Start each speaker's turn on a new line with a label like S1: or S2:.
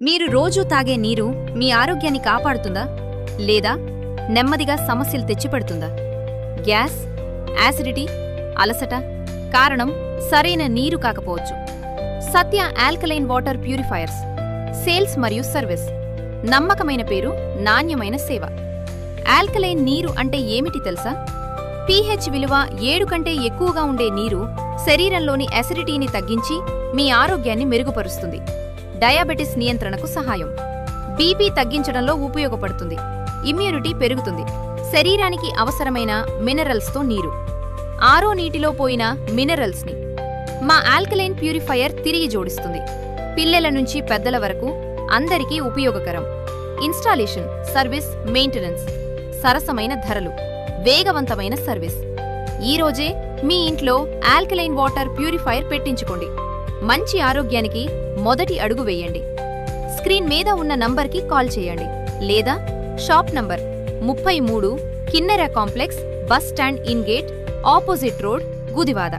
S1: మీరు రోజూ తాగే నీరు మీ ఆరోగ్యాన్ని కాపాడుతుందా లేదా నెమ్మదిగా సమస్యలు తెచ్చిపెడుతుందా? గ్యాస్, యాసిడిటీ, అలసట కారణం సరైన నీరు కాకపోవచ్చు. సత్య ఆల్కలైన్ వాటర్ ప్యూరిఫైయర్స్ సేల్స్ మరియు సర్వీస్. నమ్మకమైన పేరు, నాణ్యమైన సేవ. ఆల్కలైన్ నీరు అంటే ఏమిటి తెలుసా? pH విలువ 7 కంటే ఎక్కువగా ఉండే నీరు శరీరంలోని అసిడిటీని తగ్గించి మీ ఆరోగ్యాన్ని మెరుగుపరుస్తుంది. డయాబెటిస్ నియంత్రణకు సహాయం. బీపీ తగ్గించడంలో ఉపయోగపడుతుంది. ఇమ్యూనిటీ పెరుగుతుంది. శరీరానికి అవసరమైన మినరల్స్తో నీరు. ఆరో నీటిలో పోయిన మినరల్స్ని మా ఆల్కలైన్ ప్యూరిఫైయర్ తిరిగి జోడిస్తుంది. పిల్లల నుంచి పెద్దల వరకు అందరికీ ఉపయోగకరం. ఇన్స్టాలేషన్, సర్వీస్, మెయింటెనెన్స్, సరసమైన ధరలు, వేగవంతమైన సర్వీస్. ఈరోజే మీ ఇంట్లో ఆల్కలైన్ వాటర్ ప్యూరిఫైయర్ పెట్టించుకోండి. మంచి ఆరోగ్యానికి మొదటి అడుగు వేయండి. స్క్రీన్ మీద ఉన్న నంబర్కి కాల్ చేయండి లేదా shop number 33 Kinnera complex, bus stand in gate, opposite road, గుదివాడ.